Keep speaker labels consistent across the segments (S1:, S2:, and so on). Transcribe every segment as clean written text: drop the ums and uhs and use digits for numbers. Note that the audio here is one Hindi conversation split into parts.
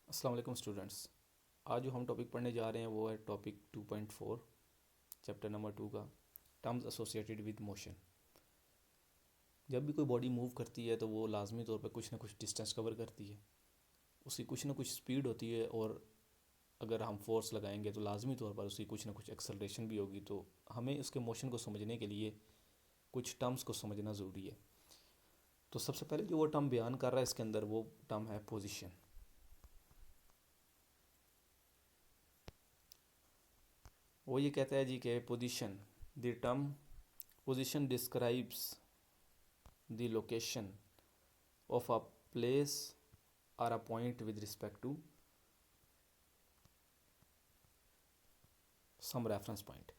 S1: अस्सलाम वालेकुम स्टूडेंट्स। आज जो हम टॉपिक पढ़ने जा रहे हैं वो है टॉपिक 2.4 चैप्टर नंबर 2 का टर्म्स एसोसिएटेड विद मोशन। जब भी कोई बॉडी मूव करती है तो वो लाजमी तौर पर कुछ ना कुछ डिस्टेंस कवर करती है, उसकी कुछ ना कुछ स्पीड होती है, और अगर हम फोर्स लगाएंगे तो लाजमी तौर पर उसकी कुछ ना कुछ एक्सेलरेशन भी होगी। तो हमें उसके मोशन को समझने के लिए कुछ टर्म्स को समझना ज़रूरी है। तो सबसे पहले जो वो टर्म बयान कर रहा है इसके अंदर, वो टर्म है पोजिशन। वो ये कहता है जी कि position, the term position describes the location of a place or a point with respect to some reference point.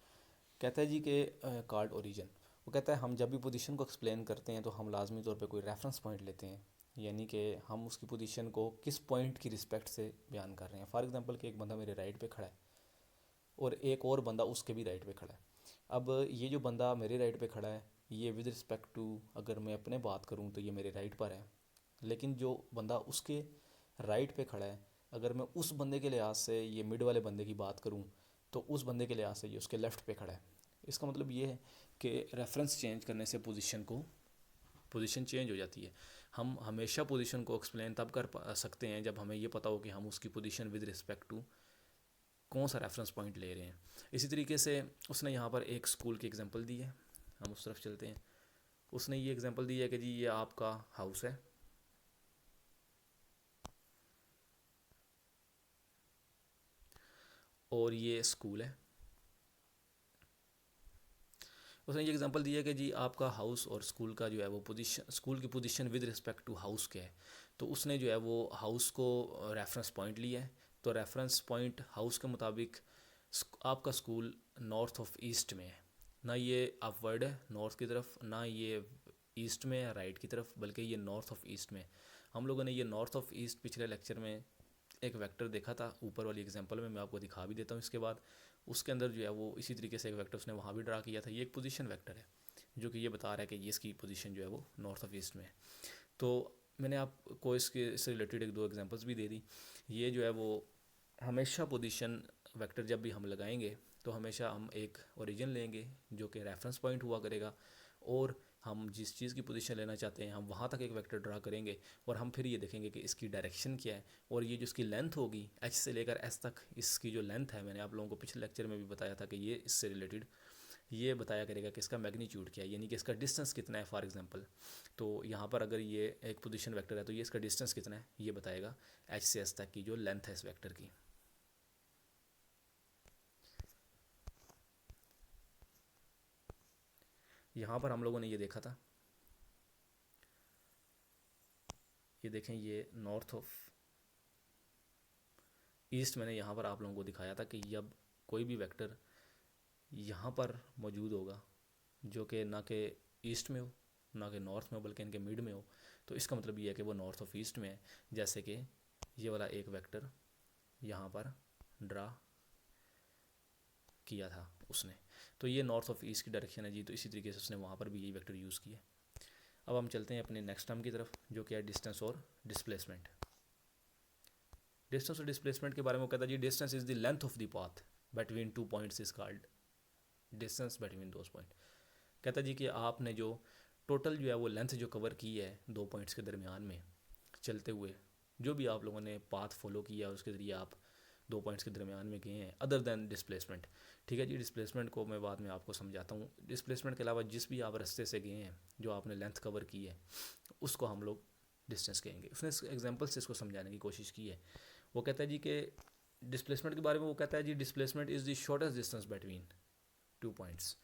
S1: कहता है जी कि कार्ड ओरिजिन। वो कहता है हम जब भी पोजीशन को एक्सप्लेन करते हैं तो हम लाजमी तौर पे कोई रेफरेंस पॉइंट लेते हैं, यानी कि हम उसकी पोजीशन को किस पॉइंट की रिस्पेक्ट से बयान कर रहे हैं। फॉर एग्जांपल कि एक बंदा मेरे राइट पे खड़ा है और एक और बंदा उसके भी राइट पे खड़ा है। अब ये जो बंदा मेरे राइट पे खड़ा है, ये विद रिस्पेक्ट टू, अगर मैं अपने बात करूँ तो ये मेरे राइट पर है। लेकिन जो बंदा उसके राइट पे खड़ा है, अगर मैं उस बंदे के लिहाज से, ये मिड वाले बंदे की बात करूँ, तो उस बंदे के लिहाज से ये उसके लेफ़्ट पे खड़ा है। इसका मतलब ये है कि रेफरेंस चेंज करने से पोजीशन चेंज हो जाती है। हम हमेशा पोजीशन को एक्सप्लेन तब कर सकते हैं जब हमें ये पता हो कि हम उसकी पोजीशन विद रिस्पेक्ट टू कौन सा रेफरेंस पॉइंट ले रहे हैं। इसी तरीके से उसने यहाँ पर एक स्कूल की एग्जांपल दी है, हम उस तरफ चलते हैं। उसने ये एग्जांपल दी है कि जी ये आपका हाउस है और ये स्कूल है। उसने ये एग्जांपल दिया कि जी आपका हाउस और स्कूल का जो है वो पोजीशन, स्कूल की position with respect to house क्या है। तो उसने जो है वो हाउस को रेफरेंस पॉइंट लिया है। तो रेफरेंस पॉइंट हाउस के मुताबिक आपका स्कूल नॉर्थ ऑफ ईस्ट में है। ना ये अपवर्ड है नॉर्थ की तरफ, ना ये ईस्ट में या राइट की तरफ, बल्कि ये नॉर्थ ऑफ ईस्ट में। हम लोगों ने ये नॉर्थ ऑफ ईस्ट पिछले लेक्चर में एक वेक्टर देखा था, ऊपर वाली एग्जांपल में मैं आपको दिखा भी देता हूँ इसके बाद। उसके अंदर जो है वो इसी तरीके से एक वेक्टर उसने वहाँ भी ड्रा किया था। ये एक पोजीशन वेक्टर है जो कि ये बता रहा है कि ये इसकी पोजीशन जो है वो नॉर्थ ऑफ ईस्ट में है। तो मैंने आपको इससे रिलेटेड एक दो एग्जांपल्स भी दे दी। ये जो है वो हमेशा पोजीशन वेक्टर जब भी हम लगाएंगे तो हमेशा हम एक ओरिजिन लेंगे जो कि रेफरेंस पॉइंट हुआ करेगा, और हम जिस चीज़ की पोजीशन लेना चाहते हैं हम वहाँ तक एक वेक्टर ड्रा करेंगे, और हम फिर ये देखेंगे कि इसकी डायरेक्शन क्या है। और ये जो इसकी लेंथ होगी एच से लेकर एस तक, इसकी जो लेंथ है, मैंने आप लोगों को पिछले लेक्चर में भी बताया था कि ये इससे रिलेटेड ये बताया करेगा कि इसका मैग्नीट्यूड क्या है, यानी कि इसका डिस्टेंस कितना है। फॉर एग्जांपल तो यहाँ पर अगर ये एक पोजीशन वेक्टर है तो ये इसका डिस्टेंस कितना है ये बताएगा एच से एस तक की जो लेंथ है इस वेक्टर की। यहाँ पर हम लोगों ने ये देखा था, ये देखें ये नॉर्थ ऑफ ईस्ट, मैंने यहाँ पर आप लोगों को दिखाया था कि जब कोई भी वेक्टर यहाँ पर मौजूद होगा जो कि ना कि ईस्ट में हो ना कि नॉर्थ में हो बल्कि इनके मिड में हो, तो इसका मतलब ये है कि वो नॉर्थ ऑफ ईस्ट में है। जैसे कि ये वाला एक वेक्टर यहाँ पर ड्रा किया था उसने, तो ये नॉर्थ ऑफ ईस्ट की डायरेक्शन है जी। तो इसी तरीके से उसने वहाँ पर भी यही वेक्टर यूज़ किया। अब हम चलते हैं अपने नेक्स्ट टर्म की तरफ जो कि है डिस्टेंस और डिस्प्लेसमेंट। डिस्टेंस और डिस्प्लेसमेंट के बारे में वो कहता है जी distance is the length of the path between two points is called distance between those point. कहता है जी कि आपने जो टोटल जो है वो लेंथ जो कवर की है दो पॉइंट्स के दरमियान में चलते हुए, जो भी आप लोगों ने पाथ फॉलो किया है उसके ज़रिए आप दो पॉइंट्स के दरमियान में गए हैं, अदर दैन डिस्प्लेसमेंट। ठीक है जी, डिस्प्लेसमेंट को मैं बाद में आपको समझाता हूँ। डिस्प्लेसमेंट के अलावा जिस भी आप रास्ते से गए हैं जो आपने लेंथ कवर की है उसको हम लोग डिस्टेंस कहेंगे। उसने एग्जाम्पल से इसको समझाने की कोशिश की है। वो कहता है जी कि डिस्प्लेसमेंट के बारे में वो कहता है जी displacement is the shortest distance between two points.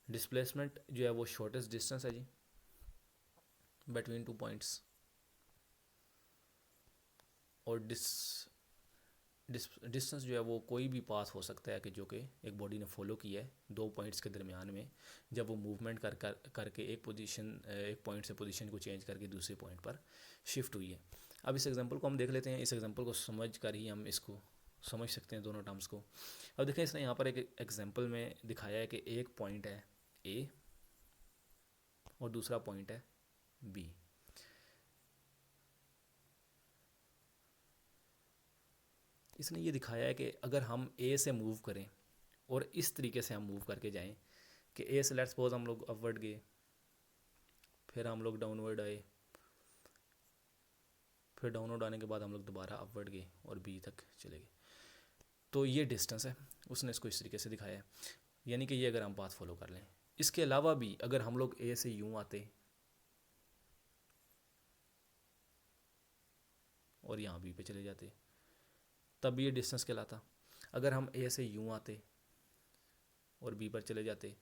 S1: Displacement जो है वो शॉर्टेस्ट डिस्टेंस है जी बिटवीन टू पॉइंट्स। और डिस्टेंस जो है वो कोई भी पाथ हो सकता है कि जो कि एक बॉडी ने फॉलो किया है दो पॉइंट्स के दरमियान में, जब वो मूवमेंट करके एक पॉइंट से पोजीशन को चेंज करके दूसरे पॉइंट पर शिफ्ट हुई है। अब इस एग्जांपल को हम देख लेते हैं। इस एग्जांपल को समझ कर ही हम इसको समझ सकते हैं दोनों टर्म्स को। अब देखें इसने यहाँ पर एक एग्जांपल में दिखाया है कि एक पॉइंट है ए और दूसरा पॉइंट है बी। इसने ये दिखाया है कि अगर हम ए से मूव करें और इस तरीके से हम मूव करके जाएं कि ए से लेट्स सपोज हम लोग अपवर्ड गए, फिर हम लोग डाउनवर्ड आए, फिर डाउनवर्ड आने के बाद हम लोग दोबारा अपवर्ड गए और बी तक चले गए, तो ये डिस्टेंस है। उसने इसको इस तरीके से दिखाया है, यानी कि ये अगर हम पाथ फॉलो कर लें। इसके अलावा भी अगर हम लोग ए से यूं आते और यहाँ बी पे चले जाते तब भी ये डिस्टेंस कहलाता। अगर हम ए से यूं आते और बी पर चले जाते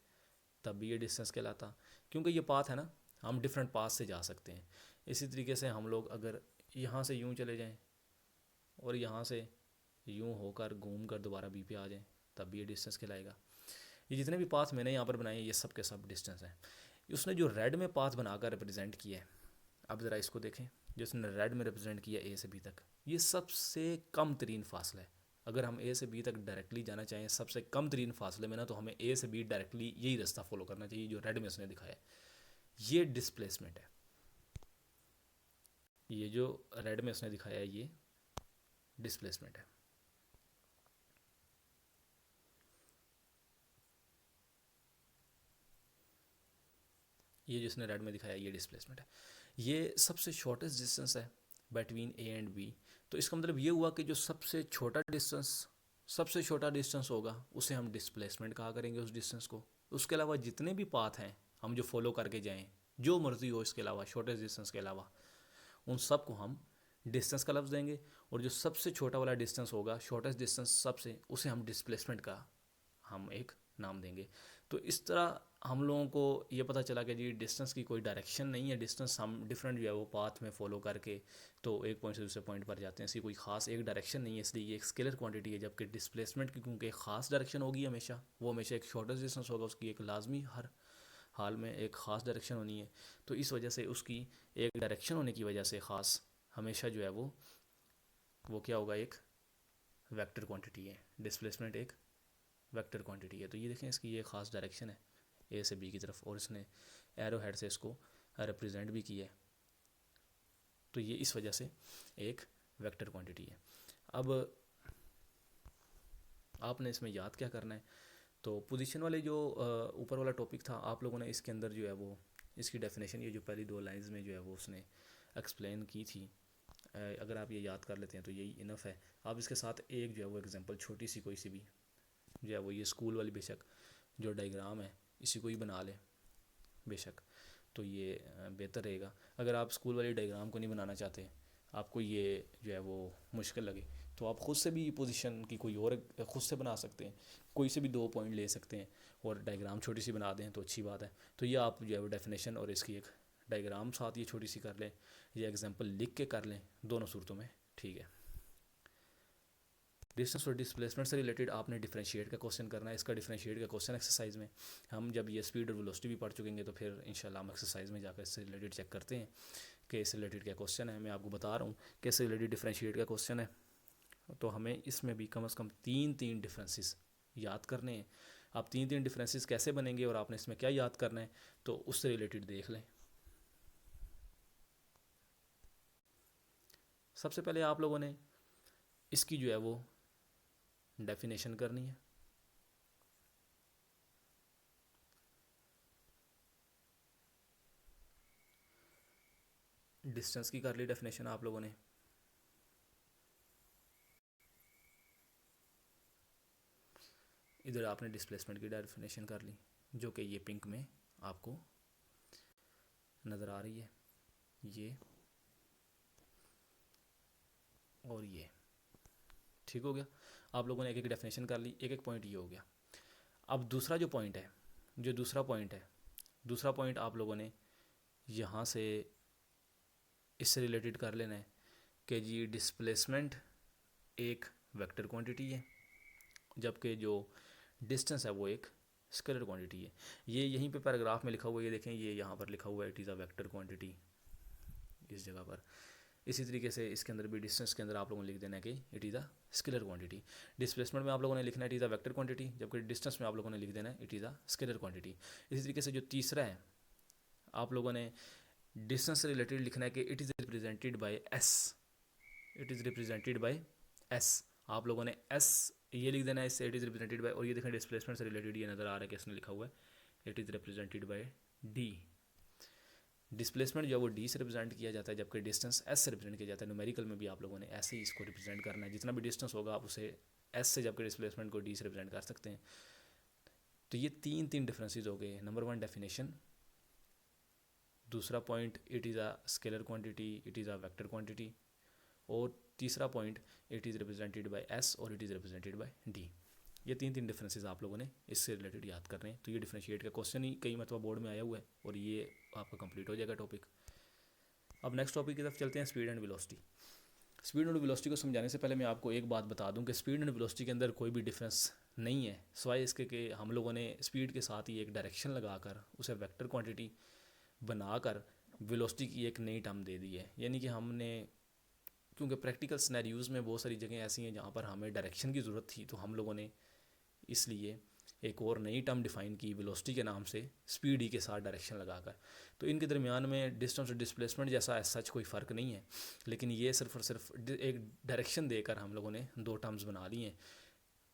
S1: तब भी ये डिस्टेंस कहलाता, क्योंकि ये पाथ है ना, हम डिफरेंट पाथ से जा सकते हैं। इसी तरीके से हम लोग अगर यहाँ से यूं चले जाएं और यहाँ से यूं होकर घूम कर दोबारा बी पे आ जाएं तब भी ये डिस्टेंस कहलाएगा। ये जितने भी पाथ मैंने यहाँ पर बनाए हैं ये सब के सब डिस्टेंस हैं। उसने जो रेड में पाथ बनाकर रिप्रेजेंट किया है, अब ज़रा इसको देखें, जो उसने रेड में रिप्रेजेंट किया ए से बी तक, ये सबसे कम तरीन फासला है। अगर हम ए से बी तक डायरेक्टली जाना चाहें सबसे कम तरीन फासले में ना, तो हमें ए से बी डायरेक्टली यही रास्ता फॉलो करना चाहिए जो रेड में उसने दिखाया है। ये डिस्प्लेसमेंट है, ये जो रेड में उसने दिखाया है ये डिस्प्लेसमेंट है। ये जिसने रेड में दिखाया ये डिस्प्लेसमेंट है। ये सबसे शॉर्टेस्ट डिस्टेंस है बिटवीन ए एंड बी। तो इसका मतलब ये हुआ कि जो सबसे छोटा डिस्टेंस होगा उसे हम डिस्प्लेसमेंट कहा करेंगे उस डिस्टेंस को। उसके अलावा जितने भी पाथ हैं हम जो फॉलो करके जाएं, जो मर्जी हो इसके अलावा, शॉर्टेस्ट डिस्टेंस के अलावा, उन सब को हम डिस्टेंस का लफ्ज़ देंगे। और जो सबसे छोटा वाला डिस्टेंस होगा, शॉर्टेस्ट डिस्टेंस सबसे, उसे हम डिस्प्लेसमेंट का हम एक नाम देंगे। तो इस तरह हम लोगों को ये पता चला कि जी डिस्टेंस की कोई डायरेक्शन नहीं है, डिस्टेंस हम डिफरेंट जो है वो पाथ में फॉलो करके तो एक पॉइंट से दूसरे पॉइंट पर जाते हैं। इसकी कोई खास एक डायरेक्शन नहीं है, इसलिए ये एक स्केलर क्वांटिटी है। जबकि डिस्प्लेसमेंट की क्योंकि एक खास डायरेक्शन होगी हमेशा, वो हमेशा एक शॉर्टेस्ट डिस्टेंस होगा, उसकी एक लाजमी हर हाल में एक ख़ास डायरेक्शन होनी है। तो इस वजह से उसकी एक डायरेक्शन होने की वजह से ख़ास हमेशा जो है वो क्या होगा, एक वेक्टर क्वांटिटी है। डिस्प्लेसमेंट एक वेक्टर क्वांटिटी है। तो ये देखें इसकी ये ख़ास डायरेक्शन है ए से बी की तरफ, और इसने एरो हेड से इसको रिप्रेजेंट भी किया है। तो ये इस वजह से एक वेक्टर क्वांटिटी है। अब आपने इसमें याद क्या करना है, तो पोजीशन वाले जो ऊपर वाला टॉपिक था, आप लोगों ने इसके अंदर जो है वो इसकी डेफिनेशन, ये जो पहली 2 लाइंस में जो है वो उसने एक्सप्लेन की थी, अगर आप ये याद कर लेते हैं तो यही इनफ है। आप इसके साथ एक जो है वो एग्जांपल छोटी सी कोई सी भी जो है वो, ये स्कूल वाली बेशक जो डायग्राम है इसी को ही बना लें बेशक, तो ये बेहतर रहेगा। अगर आप स्कूल वाली डायग्राम को नहीं बनाना चाहते, आपको ये जो है वो मुश्किल लगे, तो आप ख़ुद से भी पोजीशन की कोई और ख़ुद से बना सकते हैं। कोई से भी 2 पॉइंट ले सकते हैं और डायग्राम छोटी सी बना दें तो अच्छी बात है। तो ये आप जो है वो डेफिनेशन और इसकी एक डायग्राम साथ ये छोटी सी कर लें, ये एग्जांपल लिख के कर लें, दोनों सूरतों में ठीक है। डिस्टेंस और डिस्प्लेसमेंट से रिलेटेड आपने डिफरेंशिएट का क्वेश्चन करना है। इसका डिफरेंशिएट का क्वेश्चन एक्सरसाइज में हम जब ये स्पीड और वेलोसिटी भी पढ़ चुकेंगे तो फिर इंशाल्लाह हम एक्सरसाइज में जाकर इससे रिलेटेड चेक करते हैं कि इससे रिलेटेड क्या क्वेश्चन है। मैं आपको बता रहा हूँ कि इससे रिलेटेड डिफरेंशिएट का क्वेश्चन है, तो हमें इसमें भी कम से कम 3 डिफरेंसेस याद करने हैं। आप 3 डिफरेंसेस कैसे बनेंगे और आपने इसमें क्या याद करना है, तो उससे रिलेटेड देख लें। सबसे पहले आप लोगों ने इसकी जो है वो डेफिनेशन करनी है। डिस्टेंस की कर ली डेफिनेशन आप लोगों ने, इधर आपने डिस्प्लेसमेंट की डेफिनेशन कर ली जो कि ये पिंक में आपको नज़र आ रही है, ये और ये ठीक हो गया। आप लोगों ने एक एक डेफिनेशन कर ली, एक एक पॉइंट ये हो गया। अब दूसरा जो पॉइंट है, दूसरा पॉइंट आप लोगों ने यहाँ से इससे रिलेटेड कर लेना है कि जी डिस्प्लेसमेंट एक वेक्टर क्वांटिटी है, जबकि जो डिस्टेंस है वो एक स्केलर क्वांटिटी है। ये यहीं पे पैराग्राफ में लिखा हुआ है, ये देखें, ये यहाँ पर लिखा हुआ है it is a vector quantity इस जगह पर। इसी तरीके से इसके अंदर भी डिस्टेंस के अंदर आप लोगों ने लिख देना है कि it is a scalar quantity. Displacement में आप लोगों ने लिखना है it is a vector quantity, जबकि डिस्टेंस में आप लोगों ने लिख देना है it is a scalar quantity. इसी तरीके से जो तीसरा है, आप लोगों ने डिस्टेंस से रिलेटेड लिखना है कि it is represented by S, it is represented by S. आप लोगों ने एस ये लिख देना है, इससे इट इज़ रिप्रेजेंटेड बाय, और ये देखें डिस्प्लेसमेंट से रिलेटेड ये नज़र आ रहा है कि इसने लिखा हुआ है it is represented by D. Displacement जो है वो डी से रिप्रेजेंट किया जाता है, जबकि डिस्टेंस एस से रिप्रेजेंट किया जाता है। न्यूमेरिकल में भी आप लोगों ने ऐसे ही इसको रिप्रेजेंट करना है, जितना भी डिस्टेंस होगा आप उसे एस से, जबकि डिस्प्लेसमेंट को डी से रिप्रेजेंट कर सकते हैं। तो ये तीन डिफरेंसेस हो गए। नंबर 1 डेफिनेशन, दूसरा point it is a scalar quantity, it is a vector quantity, और तीसरा point it is represented by s और it is represented by d. ये तीन डिफरेंसेस आप लोगों ने इससे रिलेटेड याद करने हैं। तो ये डिफरेंशिएट का क्वेश्चन ही कई मतलब बोर्ड में आया हुआ है और ये आपका कंप्लीट हो जाएगा टॉपिक। अब नेक्स्ट टॉपिक की तरफ चलते हैं, speed and velocity. Speed and velocity को समझाने से पहले मैं आपको एक बात बता दूं कि स्पीड एंड वेलोसिटी के अंदर कोई भी डिफरेंस नहीं है, सिवाय इसके कि हम लोगों ने स्पीड के साथ ही एक डायरेक्शन लगाकर उसे वेक्टर क्वांटिटी बनाकर वेलोसिटी की एक नई टर्म दे दी है। यानी कि हमने, क्योंकि प्रैक्टिकल सिनेरियोज में बहुत सारी जगह ऐसी हैं जहाँ पर हमें डायरेक्शन की ज़रूरत थी, तो हम लोगों ने इसलिए एक और नई टर्म डिफ़ाइन की वेलोसिटी के नाम से, स्पीड ही के साथ डायरेक्शन लगाकर। तो इनके दरमियान में डिस्टेंस और डिस्प्लेसमेंट जैसा एज सच कोई फ़र्क नहीं है, लेकिन ये सिर्फ और सिर्फ एक डायरेक्शन देकर हम लोगों ने दो टर्म्स बना ली हैं।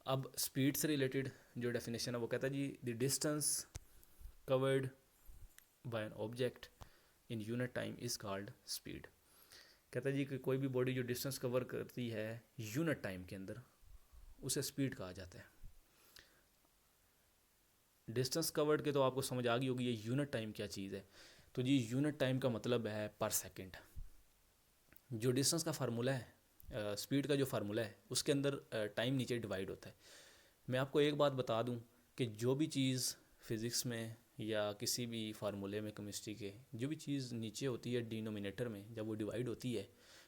S1: अब स्पीड से रिलेटेड जो डेफिनेशन है वो कहता है जी the distance covered by an object in unit time is called speed. कहता है जी कि कोई भी बॉडी जो डिस्टेंस कवर करती है यूनिट टाइम के अंदर, उसे स्पीड कहा जाता है। डिस्टेंस कवर्ड के तो आपको समझ आ गई होगी ये यूनिट टाइम क्या चीज़ है। तो जी यूनिट टाइम का मतलब है पर सेकंड। जो डिस्टेंस का फार्मूला है, स्पीड का जो फार्मूला है, उसके अंदर टाइम नीचे डिवाइड होता है। मैं आपको एक बात बता दूं कि जो भी चीज़ फिज़िक्स में या किसी भी फार्मूले में, केमिस्ट्री के, जो भी चीज़ नीचे होती है डिनोमिनेटर में, जब वो डिवाइड होती है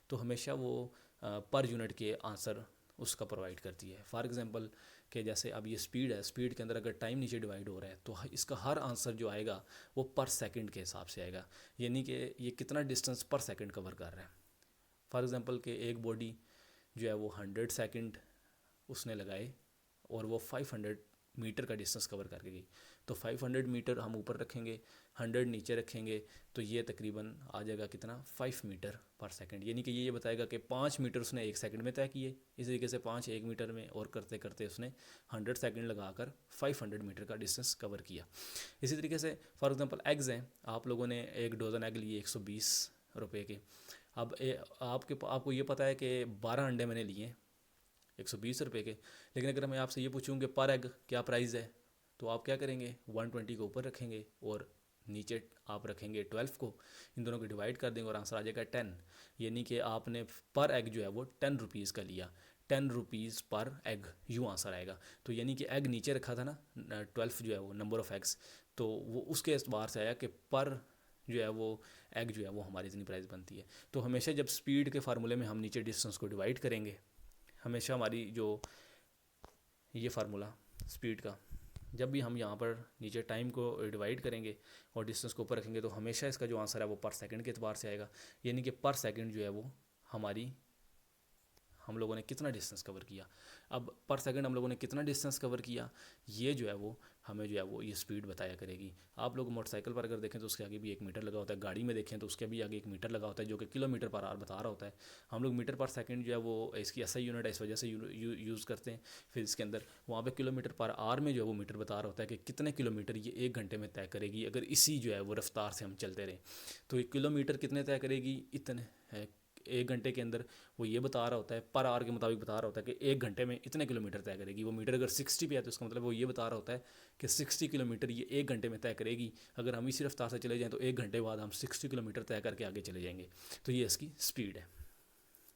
S1: तो हमेशा वो पर यूनिट के आंसर उसका प्रोवाइड करती है। फॉर एग्जांपल कि जैसे अब ये स्पीड है, स्पीड के अंदर अगर टाइम नीचे डिवाइड हो रहा है तो इसका हर आंसर जो आएगा वो पर सेकंड के हिसाब से आएगा, यानी कि ये कितना डिस्टेंस पर सेकंड कवर कर रहा है। फॉर एग्जांपल कि एक बॉडी जो है वो 100 सेकंड उसने लगाए और वो 500 मीटर का डिस्टेंस कवर करके गई, तो 500 मीटर हम ऊपर रखेंगे, 100 नीचे रखेंगे, तो ये तकरीबन आ जाएगा कितना, 5 मीटर पर सेकंड। यानी कि ये बताएगा कि 5 मीटर उसने एक सेकंड में तय किए। इस तरीके से 5 एक मीटर में, और करते करते उसने 100 सेकंड लगाकर 500 मीटर का डिस्टेंस कवर किया। इसी तरीके से फॉर एग्जांपल एग्स हैं, आप लोगों ने एक डोज़न एग लिए 120 रुपये के। अब आपको ये पता है कि 12 अंडे मैंने लिए 120 रुपये के, लेकिन अगर मैं आपसे ये पूछूं कि पर एग क्या प्राइस है, तो आप क्या करेंगे, 120 को ऊपर रखेंगे और नीचे आप रखेंगे 12 को, इन दोनों को डिवाइड कर देंगे और आंसर आ जाएगा 10। यानी कि आपने पर एग जो है वो 10 रुपीज़ का लिया, 10 रुपीज़ पर एग, यूँ आंसर आएगा। तो यानी कि एग नीचे रखा था ना, 12 जो है वो नंबर ऑफ़ एग्स, तो वो उसके एतबार से आया कि पर जो है वो एग जो है वो हमारी इतनी प्राइस बनती है। तो हमेशा जब स्पीड के फार्मूले में हम नीचे डिस्टेंस को डिवाइड करेंगे, हमेशा हमारी जो ये फार्मूला स्पीड का, जब भी हम यहाँ पर नीचे टाइम को डिवाइड करेंगे और डिस्टेंस को ऊपर रखेंगे, तो हमेशा इसका जो आंसर है वो पर सेकंड के एतबार से आएगा। यानी कि पर सेकंड जो है वो हम लोगों ने कितना डिस्टेंस कवर किया। अब पर सेकंड हम लोगों ने कितना डिस्टेंस कवर किया, ये जो है वो हमें जो है वो ये स्पीड बताया करेगी। आप लोग मोटरसाइकिल पर अगर देखें तो उसके आगे भी 1 मीटर लगा होता है, गाड़ी में देखें तो उसके भी आगे 1 मीटर लगा होता है जो कि किलोमीटर पर आवर बता रहा होता है। हम लोग मीटर पर सेकंड जो है वो इसकी ऐसा यूनिट है, इस वजह से यूज़ करते हैं। फिर इसके अंदर वहाँ पे किलोमीटर पर आवर में जो है वो मीटर बता रहा होता है कि कितने किलोमीटर ये 1 घंटे में तय करेगी। अगर इसी जो है वो रफ्तार से हम चलते रहें तो ये किलोमीटर कितने तय करेगी, इतने 1 घंटे के अंदर वो ये बता रहा होता है, पर आवर के मुताबिक बता रहा होता है कि 1 घंटे में इतने किलोमीटर तय करेगी। वो मीटर अगर 60 पे है तो इसका मतलब वो ये बता रहा होता है कि 60 किलोमीटर ये 1 घंटे में तय करेगी। अगर हम इसी रफ्तार से चले जाएँ तो 1 घंटे बाद हम 60 किलोमीटर तय करके आगे चले जाएंगे। तो ये इसकी स्पीड है।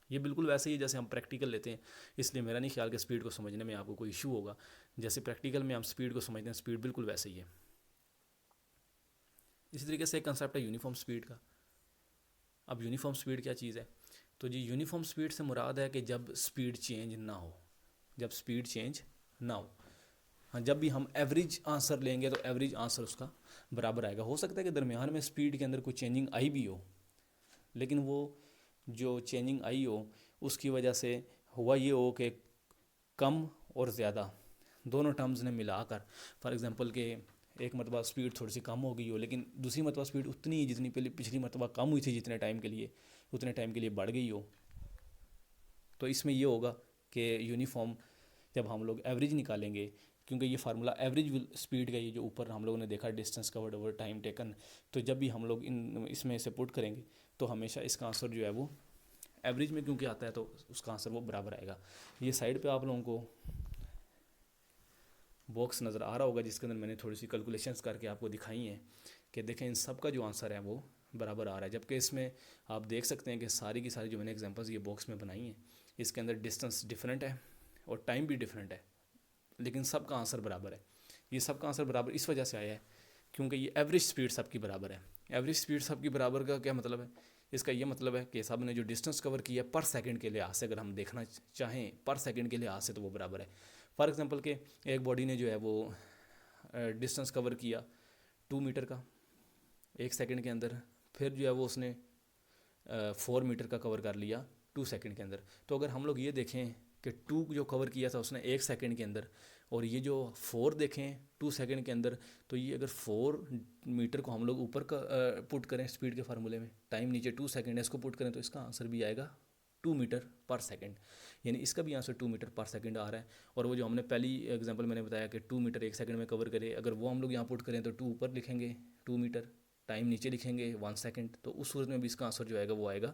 S1: ये बिल्कुल वैसे ही जैसे हम प्रैक्टिकल लेते हैं, इसलिए मेरा नहीं ख्याल कि स्पीड को समझने में आपको कोई इशू होगा। जैसे प्रैक्टिकल में हम स्पीड को समझते हैं, स्पीड बिल्कुल वैसे ही है। इसी तरीके से एक कंसेप्ट है यूनिफॉर्म स्पीड का। अब यूनिफॉर्म स्पीड क्या चीज़ है, तो जी यूनिफॉर्म स्पीड से मुराद है कि जब स्पीड चेंज ना हो, जब स्पीड चेंज ना हो। हाँ, जब भी हम एवरेज आंसर लेंगे तो एवरेज आंसर उसका बराबर आएगा। हो सकता है कि दरमियान में स्पीड के अंदर कोई चेंजिंग आई भी हो, लेकिन वो जो चेंजिंग आई हो उसकी वजह से हुआ ये हो कि कम और ज़्यादा दोनों टर्म्स ने मिलाकर, फॉर एग्जांपल कि एक मरतबा स्पीड थोड़ी सी कम हो गई हो, लेकिन दूसरी मरतबा स्पीड उतनी ही जितनी पहले पिछली मरतबा कम हुई थी जितने टाइम के लिए, उतने टाइम के लिए बढ़ गई हो, तो इसमें ये होगा कि यूनिफॉर्म जब हम लोग एवरेज निकालेंगे, क्योंकि ये फार्मूला एवरेज स्पीड का, ये जो ऊपर हम लोगों ने देखा distance covered over time taken, तो जब भी हम लोग इन इसमें से पुट करेंगे तो हमेशा इसका आंसर जो है वो एवरेज में क्योंकि आता है तो उसका आंसर वो बराबर आएगा। ये साइड पे आप लोगों को बॉक्स नज़र आ रहा होगा जिसके अंदर मैंने थोड़ी सी कैलकुलेशंस करके आपको दिखाई हैं कि देखें इन सब का जो आंसर है वो बराबर आ रहा है। जबकि इसमें आप देख सकते हैं कि सारी की सारी जो मैंने एग्जांपल्स ये बॉक्स में बनाई हैं इसके अंदर डिस्टेंस डिफरेंट है और टाइम भी डिफरेंट है, लेकिन सब का आंसर बराबर है। ये सब का आंसर बराबर इस वजह से आया है क्योंकि ये एवरेज स्पीड सबकी बराबर है। एवरेज स्पीड सबकी बराबर का क्या मतलब है? इसका ये मतलब है कि सब ने जो डिस्टेंस कवर किया पर सेकंड के लिहाज से, अगर हम देखना चाहें पर सेकंड के लिहाज से, तो वो बराबर है। फॉर एग्जांपल के एक बॉडी ने जो है वो डिस्टेंस कवर किया 2 मीटर का 1 सेकंड के अंदर, फिर जो है वो उसने 4 मीटर का कवर कर लिया 2 सेकंड के अंदर। तो अगर हम लोग ये देखें कि 2 जो कवर किया था उसने 1 सेकंड के अंदर, और ये जो 4 देखें 2 सेकंड के अंदर, तो ये अगर 4 मीटर को हम लोग ऊपर का पुट करें स्पीड के फार्मूले में, टाइम नीचे 2 सेकंड है, इसको पुट करें तो इसका आंसर भी आएगा 2 मीटर पर सेकंड, यानी इसका भी आंसर 2 मीटर पर सेकंड आ रहा है। और वो जो हमने पहली एग्जांपल मैंने बताया कि 2 मीटर 1 सेकंड में कवर करे, अगर वो हम लोग यहाँ पुट करें तो 2 ऊपर लिखेंगे 2 मीटर, टाइम नीचे लिखेंगे 1 सेकंड, तो उस सूरत में भी इसका आंसर जो आएगा वो आएगा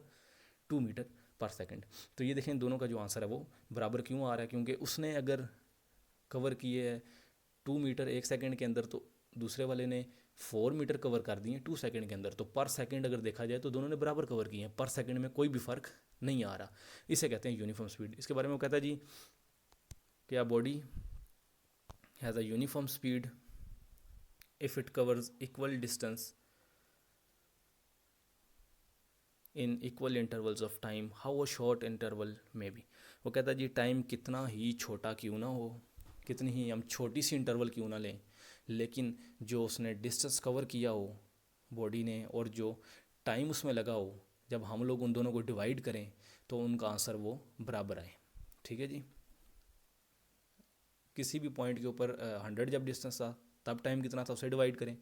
S1: 2 मीटर पर सेकंड। तो ये देखें दोनों का जो आंसर है वो बराबर क्यों आ रहा है, क्योंकि उसने अगर कवर किए है 2 मीटर 1 सेकंड के अंदर, तो दूसरे वाले ने 4 मीटर कवर कर दिए 2 सेकंड के अंदर, तो पर सेकंड अगर देखा जाए तो दोनों ने बराबर कवर किए हैं, पर सेकंड में कोई भी फ़र्क नहीं आ रहा। इसे कहते हैं यूनिफॉर्म स्पीड। इसके बारे में वो कहता है जी कि a body has a uniform speed if it covers equal distance in equal intervals of time, how a short interval may be। वो कहता है जी टाइम कितना ही छोटा क्यों ना हो, कितनी ही हम छोटी सी इंटरवल क्यों ना लें, लेकिन जो उसने डिस्टेंस कवर किया हो बॉडी ने और जो टाइम उसमें लगा हो, जब हम लोग उन दोनों को डिवाइड करें तो उनका आंसर वो बराबर आए। ठीक है जी। किसी भी पॉइंट के ऊपर 100 जब डिस्टेंस था तब टाइम कितना था उसे डिवाइड करें,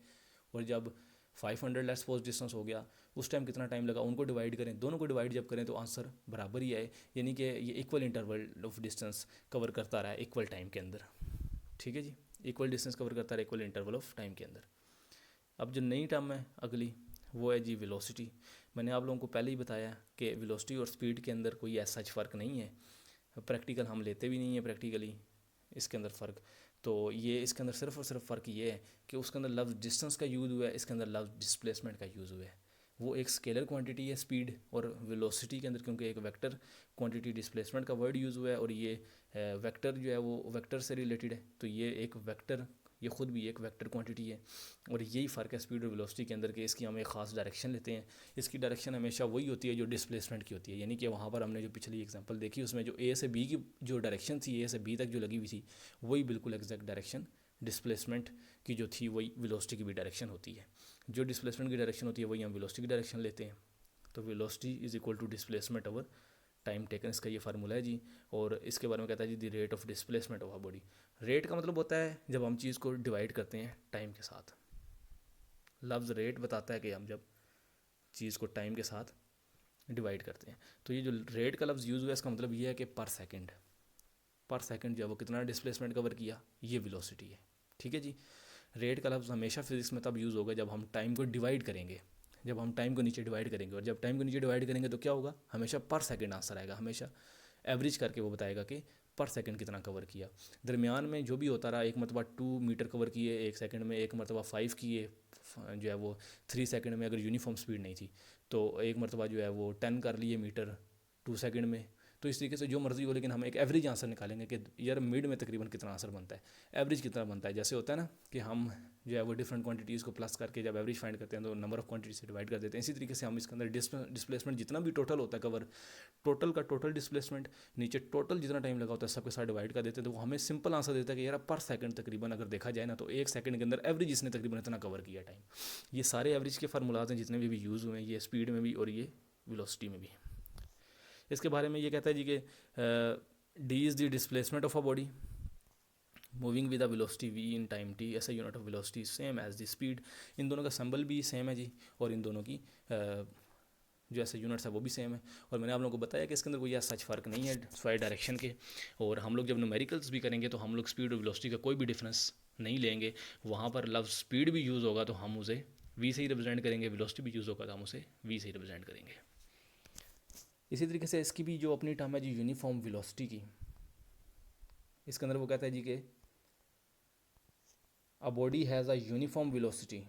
S1: और जब 500 लेट्स सपोज डिस्टेंस हो गया उस टाइम कितना टाइम लगा उनको डिवाइड करें, दोनों को डिवाइड जब करें तो आंसर बराबर ही आए, यानी कि ये equal interval of distance cover करता रहा इक्वल टाइम के अंदर। ठीक है जी, इक्वल डिस्टेंस कवर करता रहा इक्वल इंटरवल ऑफ टाइम के अंदर। अब जो नई टर्म है अगली वो है जी वेलोसिटी। मैंने आप लोगों को पहले ही बताया कि वेलोसिटी और स्पीड के अंदर कोई ऐसा फ़र्क नहीं है, प्रैक्टिकल हम लेते भी नहीं है प्रैक्टिकली इसके अंदर फ़र्क। तो ये इसके अंदर सिर्फ और सिर्फ फ़र्क ये है कि उसके अंदर लफ्ज़ डिस्टेंस का यूज़ हुआ है, इसके अंदर लफ्ज़ डिस्प्लेसमेंट का यूज़ हुआ है। वो एक स्केलर क्वांटिटी है स्पीड, और वेलोसिटी के अंदर क्योंकि एक वेक्टर क्वांटिटी डिस्प्लेसमेंट का वर्ड यूज़ हुआ है, और ये वेक्टर जो है वो वेक्टर से रिलेटेड है, तो ये एक वेक्टर, ये ख़ुद भी एक वेक्टर क्वांटिटी है। और यही फ़र्क है स्पीड और वेलोसिटी के अंदर कि इसकी हम एक ख़ास डायरेक्शन लेते हैं, इसकी डायरेक्शन हमेशा वही होती है जो डिस्प्लेसमेंट की होती है। यानी कि वहाँ पर हमने जो पिछली एग्जांपल देखी उसमें जो ए से बी की जो डायरेक्शन थी, ए से बी तक जो लगी हुई थी, वही बिल्कुल एग्जैक्ट डायरेक्शन डिस्प्लेसमेंट की जो थी वही वेलोसिटी की भी डायरेक्शन होती है। जो डिस्प्लेसमेंट की डायरेक्शन होती है वही हम वेलोसिटी की डायरेक्शन लेते हैं। तो velocity is equal to displacement over time taken, इसका ये फार्मूला है जी। और इसके बारे में कहता है जी the rate of displacement of a body. Rate का मतलब होता है जब हम चीज़ को डिवाइड करते हैं टाइम के साथ। लफ्ज़ रेट बताता है कि हम जब चीज़ को टाइम के साथ डिवाइड करते हैं, तो ये जो रेट का लफ्ज़ यूज़ हुआ है इसका मतलब ये है कि पर सेकंड जो है वो कितना डिस्प्लेसमेंट कवर किया, ये वेलोसिटी है। ठीक है जी। रेट का लफ्ज़ हमेशा फिजिक्स में तब यूज़ होगा जब हम टाइम को डिवाइड करेंगे, जब हम टाइम को नीचे डिवाइड करेंगे, और जब टाइम को नीचे डिवाइड करेंगे तो क्या होगा, हमेशा पर सेकंड आंसर आएगा, हमेशा एवरेज करके वो बताएगा कि पर सेकंड कितना कवर किया। दरमियान में जो भी होता रहा, एक मरतबा 2 मीटर कवर किए 1 सेकंड में, एक मरतबा 5 किए जो है वो 3 सेकंड में, अगर यूनिफॉर्म स्पीड नहीं थी, तो एक मरतबा जो है वो 10 कर लिए मीटर 2 सेकंड में। तो इस तरीके से जो मर्ज़ी हो, लेकिन हम एक एवरेज आंसर निकालेंगे कि यार मिड में तकरीबन कितना आंसर बनता है, एवरेज कितना बनता है। जैसे होता है ना कि हम जो है वो डिफरेंट क्वांटिटीज़ को प्लस करके जब एवरेज फाइंड करते हैं तो नंबर ऑफ क्वांटिटी से डिवाइड कर देते हैं। इसी तरीके से हम इसके अंदर डिस्प्लेसमेंट जितना भी टोटल होता है कवर, टोटल का टोटल डिस्प्लेसमेंट नीचे टोटल जितना टाइम लगा होता है सबके साथ डिवाइड कर देते हैं, तो वो हमें सिंपल आंसर देता है कि यार पर सेकंड तकरीबन अगर देखा जाए ना तो 1 सेकंड के अंदर एवरेज इसने तकरीबन इतना कवर किया टाइम। ये सारे एवरेज के फार्मूलाज हैं जितने भी यूज़ हुए हैं, ये स्पीड में भी और ये वेलोसिटी में भी। इसके बारे में ये कहता है जी कि d is the displacement of a body moving with a velocity v in time t, ऐसा unit of velocity same as the speed. इन दोनों का सिंबल भी सेम है जी, और इन दोनों की जो ऐसे यूनिट्स है वो भी सेम है। और मैंने आप लोगों को बताया कि इसके अंदर कोई ऐसा सच फ़र्क नहीं है स्वाई डायरेक्शन के। और हम लोग जब न्यूमेरिकल्स भी करेंगे तो हम लोग स्पीड और वेलोसिटी का कोई भी डिफरेंस नहीं लेंगे। वहाँ पर लफ्ज़ स्पीड भी यूज़ होगा तो हम उसे वी से ही रिप्रेजेंट करेंगे, वेलोसिटी भी यूज़ होगा तो हम उसे वी से ही रिप्रेजेंट करेंगे। इसी तरीके से इसकी भी जो अपनी टर्म है जी यूनिफॉर्म वेलोसिटी की, इसके अंदर वो कहता है जी कि a body has a uniform velocity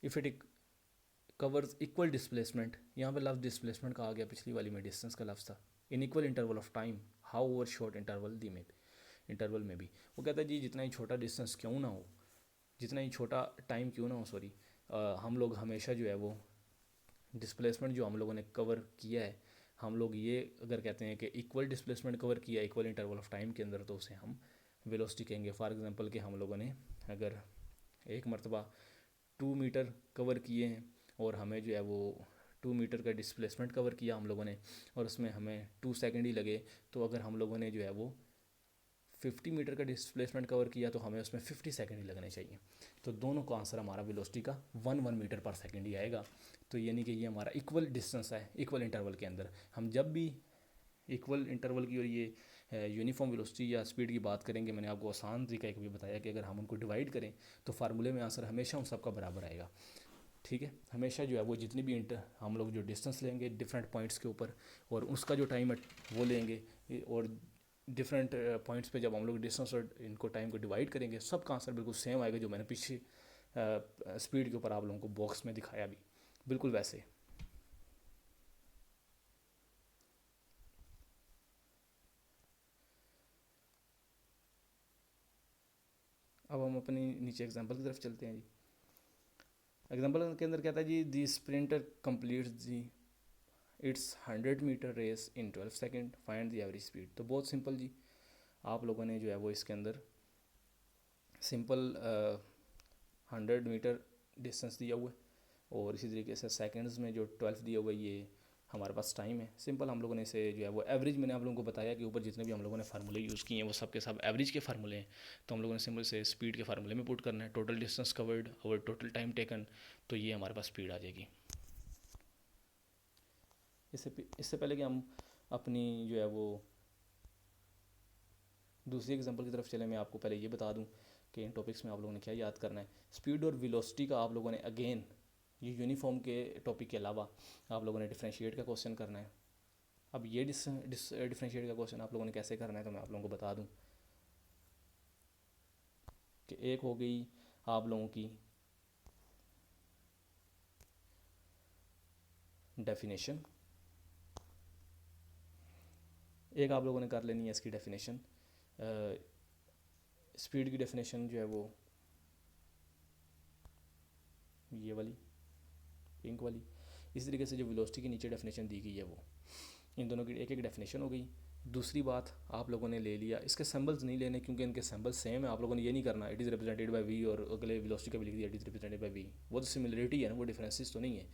S1: if it covers equal displacement. यहाँ पे लफ्ज़ डिस्प्लेसमेंट का आ गया, पिछली वाली में डिस्टेंस का लफ्ज़ था। In equal interval of time how over short interval में भी वो कहता है जी जितना ही छोटा डिस्टेंस क्यों ना हो, जितना ही छोटा टाइम क्यों ना हो, सॉरी, हम लोग हमेशा जो है वो डिस्प्लेसमेंट जो हम लोगों ने कवर किया है, हम लोग ये अगर कहते हैं कि इक्वल डिस्प्लेसमेंट कवर किया इक्वल इंटरवल ऑफ टाइम के अंदर, तो उसे हम वेलोसिटी कहेंगे। फॉर एग्जांपल कि हम लोगों ने अगर एक मरतबा 2 मीटर कवर किए हैं और हमें जो है वो 2 मीटर का डिस्प्लेसमेंट कवर किया हम लोगों ने, और उसमें हमें 2 सेकेंड ही लगे, तो अगर हम लोगों ने जो है वो 50 मीटर का डिस्प्लेसमेंट कवर किया तो हमें उसमें 50 सेकेंड ही लगने चाहिए। तो दोनों का आंसर हमारा वेलोसिटी का 1 मीटर पर सेकेंड ही आएगा। तो यानी कि ये हमारा इक्वल डिस्टेंस है इक्वल इंटरवल के अंदर। हम जब भी इक्वल इंटरवल की और ये यूनिफॉर्म वेलोसिटी या स्पीड की बात करेंगे, मैंने आपको आसान तरीका एक भी बताया कि अगर हम उनको डिवाइड करें तो फार्मूले में आंसर हमेशा उन सबका बराबर आएगा। ठीक है, हमेशा जो है वो जितनी भी हम लोग जो डिस्टेंस लेंगे डिफरेंट पॉइंट्स के ऊपर और उसका जो टाइम है वो लेंगे, और डिफरेंट पॉइंट्स पे जब हम लोग डिस्टेंस और इनको टाइम को डिवाइड करेंगे, सब का आंसर बिल्कुल सेम आएगा, जो मैंने पीछे स्पीड के ऊपर आप लोगों को बॉक्स में दिखाया भी बिल्कुल वैसे। अब हम अपनी नीचे एग्जांपल की तरफ चलते हैं जी। एग्जांपल के अंदर कहता है जी the sprinter completes the its 100 metre race in 12 second, find the average speed. तो बहुत सिंपल जी, आप लोगों ने जो है वो इसके अंदर सिंपल 100 मीटर डिस्टेंस दिया हुआ है और इसी तरीके से सेकंड्स में जो 12 दिया हुआ है ये हमारे पास टाइम है। सिंपल हम लोगों ने इसे जो है वो एवरेज, मैंने आप लोगों को बताया कि ऊपर जितने भी हम लोगों ने फार्मूले यूज़ किए हैं वो सब के सब एवरेज के फार्मूले हैं। तो हम लोगों ने सिंपल से स्पीड के फार्मूले में पुट करना है, टोटल डिस्टेंस कवर्ड और टोटल टाइम टेकन, तो ये हमारे पास स्पीड आ जाएगी। इससे पहले कि हम अपनी जो है वो दूसरी एग्जांपल की तरफ चले, मैं आपको पहले ये बता दूं कि इन टॉपिक्स में आप लोगों ने क्या याद करना है। स्पीड और वेलोसिटी का आप लोगों ने अगेन ये यूनिफॉर्म के टॉपिक के अलावा आप लोगों ने डिफरेंशिएट का क्वेश्चन करना है। अब ये डिफरेंशिएट का क्वेश्चन आप लोगों ने कैसे करना है तो मैं आप लोगों को बता दूं कि एक हो गई आप लोगों की डेफिनेशन, एक आप लोगों ने कर लेनी है इसकी डेफिनेशन। स्पीड की डेफिनेशन जो है वो ये वाली पिंक वाली। इसी तरीके से जो वेलोसिटी की नीचे डेफिनेशन दी गई है वो, इन दोनों की एक एक डेफिनेशन हो गई। दूसरी बात आप लोगों ने ले लिया, इसके सिंबल्स नहीं लेने क्योंकि इनके सिंबल्स सेम है। आप लोगों ने ये नहीं करना it is represented by v और अगले वेलोसिटी का भी लिख दिया it is represented by v, वो तो सिमिलरिटी है ना, वो डिफरेंसेस तो नहीं है।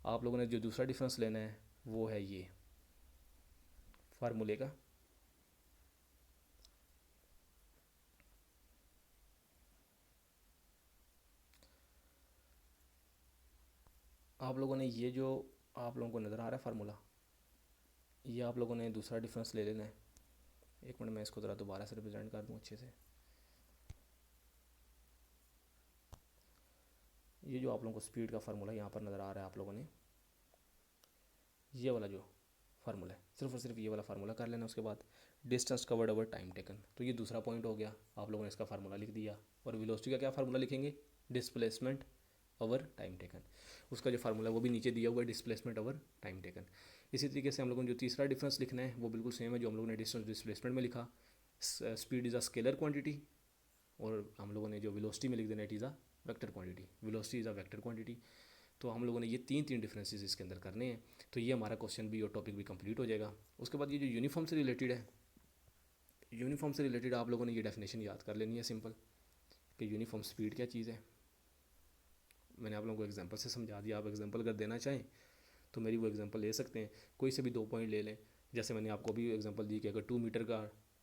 S1: आप लोगों ने जो दूसरा डिफरेंस लेना है वो है ये फार्मूले का। आप लोगों ने ये जो आप लोगों को नज़र आ रहा है फार्मूला, ये आप लोगों ने दूसरा डिफरेंस ले लेना है। एक मिनट मैं इसको ज़रा दोबारा से रिप्रेजेंट कर दूँ अच्छे से। ये जो आप लोगों को स्पीड का फार्मूला यहाँ पर नज़र आ रहा है, आप लोगों ने ये वाला जो फार्मूला है सिर्फ और सिर्फ ये वाला फार्मूला कर लेना। उसके बाद distance covered over time taken, तो ये दूसरा पॉइंट हो गया, आप लोगों ने इसका फार्मूला लिख दिया। और वेलोसिटी का क्या फार्मूला लिखेंगे, डिस्प्लेसमेंट ओवर टाइम टेकन, उसका जो फार्मूला है वो भी नीचे दिया हुआ है, डिस्प्लेसमेंट ओवर टाइम टेकन। इसी तरीके से हम लोगों ने जो तीसरा डिफरेंस लिखना है वो बिल्कुल सेम है जो हम लोगों ने डिस्टेंस डिस्प्लेसमेंट में लिखा। Speed is a scalar quantity और हम लोगों ने जो वेलोसिटी में लिख देना it is a vector quantity, velocity is a vector quantity. तो हम लोगों ने ये तीन डिफरेंसेस इसके अंदर करने हैं। तो ये हमारा क्वेश्चन भी और टॉपिक भी कंप्लीट हो जाएगा। उसके बाद ये जो यूनिफॉर्म से रिलेटेड है, यूनिफॉर्म से रिलेटेड आप लोगों ने ये डेफिनेशन याद कर लेनी है सिंपल, कि यूनिफॉर्म स्पीड क्या चीज़ है। मैंने आप लोगों को एग्जांपल से समझा दिया, आप एग्जांपल अगर देना चाहें तो मेरी वो एग्जांपल ले सकते हैं, कोई से भी 2 पॉइंट ले लें। जैसे मैंने आपको भी एग्जांपल दी कि अगर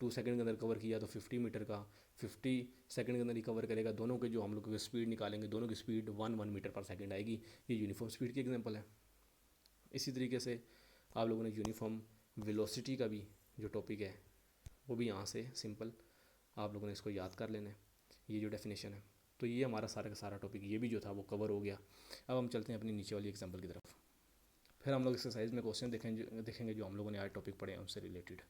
S1: 2 सेकंड के अंदर कवर किया तो 50 मीटर का 50 सेकंड के अंदर ही कवर करेगा। दोनों के जो हम लोग स्पीड निकालेंगे, दोनों की स्पीड 1 मीटर पर सेकंड आएगी। ये यूनिफॉर्म स्पीड की एग्जांपल है। इसी तरीके से आप लोगों ने यूनिफॉर्म वेलोसिटी का भी जो टॉपिक है वो भी यहाँ से सिंपल आप लोगों ने इसको याद कर लेना है, ये जो डेफिनेशन है। तो ये हमारा सारा का सारा टॉपिक ये भी जो था वो कवर हो गया। अब हम चलते हैं अपनी नीचे वाली एग्जांपल की तरफ। फिर हम लोग एक्सरसाइज में क्वेश्चन देखेंगे जो हम लोगों ने आज टॉपिक पढ़े हैं उनसे रिलेटेड।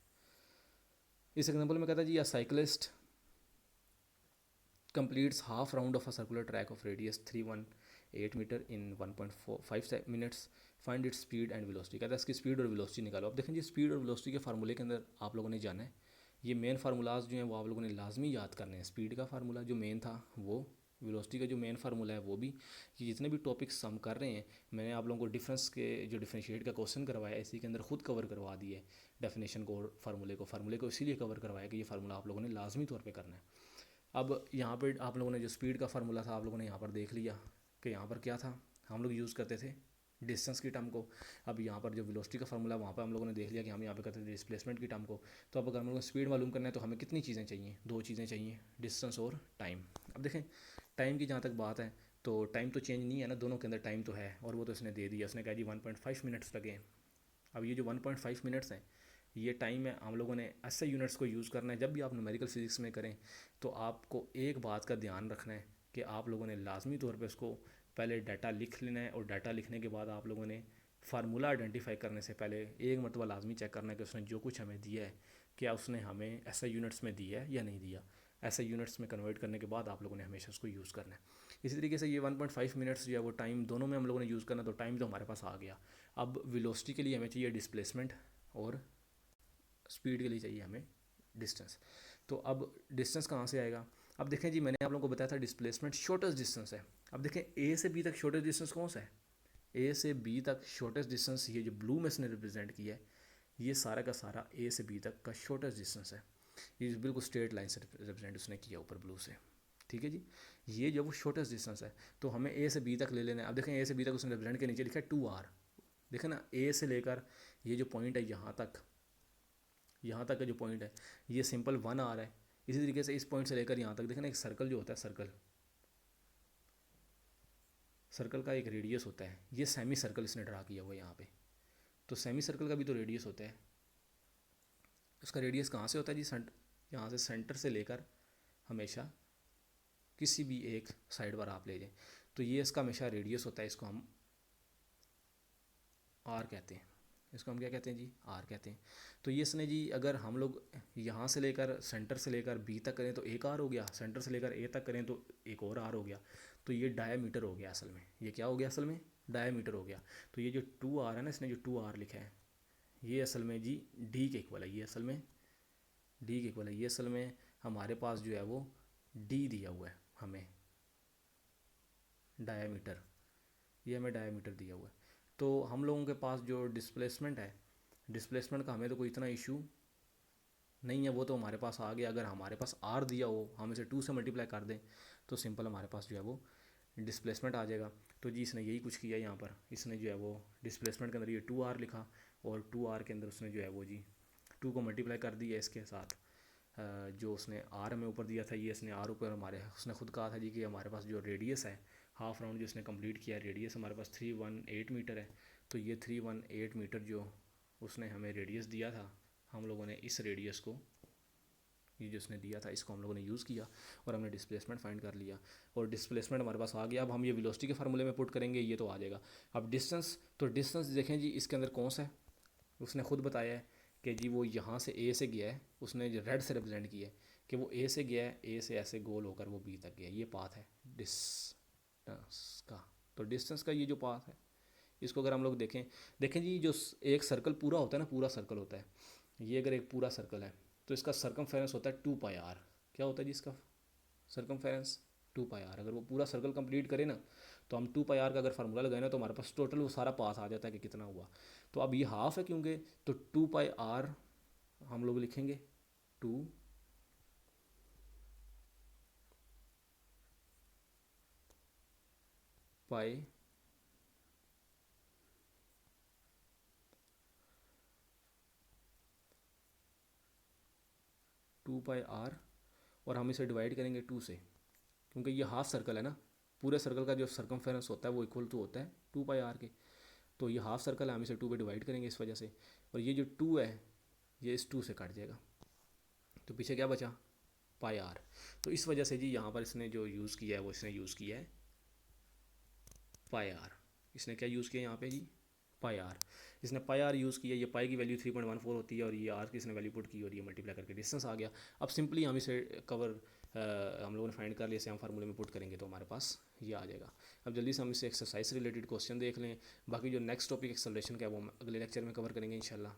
S1: इस एग्जांपल में कहता है जी a cyclist completes half round of a circular track of radius 318 metre in 1.5 minutes. Find its speed and velocity. कहता है इसकी स्पीड और वेलोसिटी निकालो। अब देखें जी स्पीड और वेलोसिटी के फार्मूले के अंदर आप लोगों ने जाना है, ये मेन फार्मूलाज जो हैं वो आप लोगों ने लाजमी याद करने हैं। स्पीड का फार्मूला जो मेन था वो, वेलोसिटी का जो मेन फार्मूला है वो भी। कि जितने भी टॉपिक्स हम कर रहे हैं मैंने आप लोगों को डिफरेंस के जो डिफरेंशिएट का क्वेश्चन करवाया इसी के अंदर खुद कवर करवा दिया है डेफिनेशन को और फार्मूले को इसीलिए कवर करवाया कि ये फार्मूला आप लोगों ने लाजमी तौर पर करना है। अब यहाँ पर आप लोगों ने जो स्पीड का फार्मूला था आप लोगों ने यहाँ पर देख लिया कि यहाँ पर क्या था, हम लोग यूज़ करते थे डिस्टेंस की टर्म को। अब यहाँ पर जो वेलोसिटी का फार्मूला वहाँ पर हम लोगों ने देख लिया कि हम यहाँ पे करते थे डिस्प्लेसमेंट की टर्म को। तो अब अगर हम लोगों को स्पीड मालूम करना है तो हमें कितनी चीज़ें चाहिए, 2 चीज़ें चाहिए, डिस्टेंस और टाइम। अब देखें टाइम की जहाँ तक बात है तो टाइम तो चेंज नहीं है ना, दोनों के अंदर टाइम तो है और वो तो इसने दे दिया। उसने कहा जी 1.5 मिनट्स लगे। अब ये जो 1.5 मिनट्स हैं ये टाइम है, हम लोगों ने ऐसे यूनिट्स को यूज़ करना है। जब भी आप न्यूमेरिकल फिजिक्स में करें तो आपको एक बात का ध्यान रखना है कि आप लोगों ने लाजमी तौर पे उसको पहले डाटा लिख लेना है और डाटा लिखने के बाद आप लोगों ने फार्मूला आइडेंटिफाई करने से पहले एक मरतबा लाजमी चेक करना है कि उसने जो कुछ हमें दिया है क्या उसने हमें ऐसे यूनिट्स में दिया है या नहीं दिया। ऐसे यूनिट्स में कन्वर्ट करने के बाद आप लोगों ने हमेशा उसको यूज़ करना है। इसी तरीके से ये 1.5 मिनट्स जो है वो टाइम दोनों में हम लोगों ने यूज़ करना, तो टाइम तो हमारे पास आ गया। अब वेलोसिटी के लिए हमें चाहिए डिस्प्लेसमेंट और स्पीड के लिए चाहिए हमें डिस्टेंस। तो अब डिस्टेंस कहाँ से आएगा। अब देखें जी मैंने आप लोगों को बताया था डिस्प्लेसमेंट शॉर्टेस्ट डिस्टेंस है। अब देखें ए से बी तक शॉर्टेस्ट डिस्टेंस कौन सा है, ए से बी तक शॉर्टेस्ट डिस्टेंस ये जो ब्लू में इसने रिप्रेजेंट किया है ये सारा का सारा ए से बी तक का शॉर्टेस्ट डिस्टेंस है। ये बिल्कुल स्ट्रेट लाइन से रिप्रेजेंट उसने किया ऊपर ब्लू से, ठीक है जी। ये जो वो शॉर्टेस्ट डिस्टेंस है तो हमें ए से बी तक ले लेना है। अब देखें ए से बी तक उसने रिप्रेजेंट के नीचे लिखा है 2r। देखें ना ए से लेकर ये जो पॉइंट है यहाँ तक का जो पॉइंट है ये सिंपल 1r है। इसी तरीके से इस पॉइंट से लेकर यहाँ तक देखें ना एक सर्कल जो होता है, सर्कल का एक रेडियस होता है, ये सेमी सर्कल इसने ड्रा किया हुआ है यहाँ पे। तो सेमी सर्कल का भी तो रेडियस होता है, उसका रेडियस कहाँ से होता है जी, यहाँ से सेंटर से लेकर हमेशा किसी भी एक साइड पर आप ले जाएं तो ये इसका हमेशा रेडियस होता है। इसको हम आर कहते हैं, इसको हम क्या कहते हैं जी, आर कहते हैं। तो ये इसने जी अगर हम लोग यहाँ से लेकर सेंटर से लेकर बी तक करें तो एक आर हो गया, सेंटर से लेकर ए तक करें तो एक और आर हो गया। तो ये डायमीटर हो गया असल में, ये क्या हो गया असल में, डायमीटर हो गया। तो ये जो 2r है ना, इसने जो 2r लिखा है ये असल में जी डी के इक्वल है, ये असल में डी के इक्वल है। ये असल में हमारे पास जो है वो डी दिया हुआ है हमें डायमीटर, ये हमें डायमीटर दिया हुआ है। तो हम लोगों के पास जो डिस्प्लेसमेंट है, डिस्प्लेसमेंट का हमें तो कोई इतना इशू नहीं है, वो तो हमारे पास आ गया। अगर हमारे पास आर दिया हो हम इसे 2 से मल्टीप्लाई कर दें तो सिंपल हमारे पास जो है वो डिस्प्लेसमेंट आ जाएगा। तो जी इसने यही कुछ किया यहाँ पर, इसने जो है वो डिस्प्लेसमेंट के अंदर ये 2r लिखा और 2r के अंदर उसने जो है वो जी 2 को मल्टीप्लाई कर दिया इसके साथ जो उसने आर हमें ऊपर दिया था, ये इसने आर ऊपर हमारे उसने खुद कहा था जी कि हमारे पास जो रेडियस है हाफ राउंड जो इसने कंप्लीट किया रेडियस हमारे पास 318 मीटर है। तो ये 318 मीटर जो उसने हमें रेडियस दिया था, हम लोगों ने इस रेडियस को, ये जो उसने दिया था इसको हम लोगों ने यूज़ किया और हमने डिस्प्लेसमेंट फाइंड कर लिया और डिस्प्लेसमेंट हमारे पास आ गया। अब हम ये वेलोसिटी के फार्मूले में पुट करेंगे, ये तो आ जाएगा। अब डिस्टेंस, तो डिस्टेंस देखें जी इसके अंदर कौन सा है, उसने खुद बताया है कि जी वो यहाँ से ए से गया है, उसने जो रेड से रिप्रेजेंट किया है कि वो ए से गया है, ए से ऐसे गोल होकर वो बी तक गया, ये पाथ है डिस्टेंस का। तो डिस्टेंस का ये जो पाथ है इसको अगर हम लोग देखें जी जो एक सर्कल पूरा होता है ना, पूरा सर्कल होता है, ये अगर एक पूरा सर्कल है तो इसका सरकमफेरेंस होता है 2πr। क्या होता है जी इसका सरकमफेरेंस 2πr। अगर वो पूरा सर्कल कंप्लीट करे ना तो हम 2πr का अगर फार्मूला लगाए ना तो हमारे पास टोटल वो सारा पास आ जाता है कि कितना हुआ। तो अब ये हाफ है क्योंकि, तो 2πr हम लोग लिखेंगे 2 पाई 2πr, और हम इसे डिवाइड करेंगे 2 से, क्योंकि ये हाफ सर्कल है ना, पूरे सर्कल का जो सर्कमफेरेंस होता है वो इक्वल टू होता है 2πr के, तो ये हाफ सर्कल है, हम इसे 2 पे डिवाइड करेंगे इस वजह से, और ये जो 2 है ये इस 2 से कट जाएगा, तो पीछे क्या बचा, πr। तो इस वजह से जी यहाँ पर इसने जो यूज़ किया है वो इसने यूज़ किया है πr। इसने क्या यूज़ किया यहाँ पे जी, πr। इसने πr यूज़ किया, ये पाई की वैल्यू 3.14 होती है और ये r की इसने वैल्यू पुट की और ये मल्टीप्लाई करके डिस्टेंस आ गया। अब सिंपली हम इसे कवर हम लोगों ने फाइंड कर लिया, इसे हम फार्मूले में पुट करेंगे तो हमारे पास ये आ जाएगा। अब जल्दी से हम इसे एक्सरसाइज से रिलेटेड क्वेश्चन देख लें, बाकी जो नेक्स्ट टॉपिक एक्सेलरेशन का है वो हम अगले लेक्चर में कवर करेंगे इंशाल्लाह।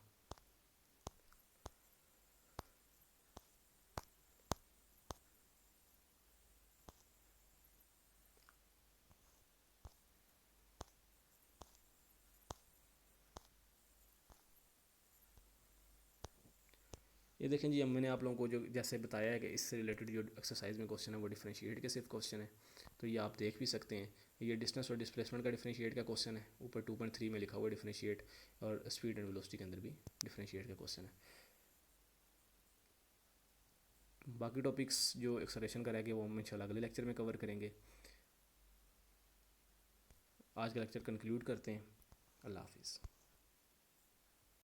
S1: ये देखें जी, मैंने आप लोगों को जो जैसे बताया है कि इससे रिलेटेड जो एक्सरसाइज में क्वेश्चन है वो डिफरेंशिएट के सिर्फ क्वेश्चन है, तो ये आप देख भी सकते हैं। ये डिस्टेंस और डिस्प्लेसमेंट का डिफरेंशिएट का क्वेश्चन है, ऊपर 2.3 में लिखा हुआ डिफरेंशिएट, और स्पीड एंड वेलोसिटी के अंदर भी डिफरेंशिएट का क्वेश्चन है। बाकी टॉपिक्स जो एक्सलेशन का रहेगा वो हम इंशाल्लाह अगले लेक्चर में कवर करेंगे। आज का लेक्चर कंक्लूड करते हैं। अल्लाह हाफिज़।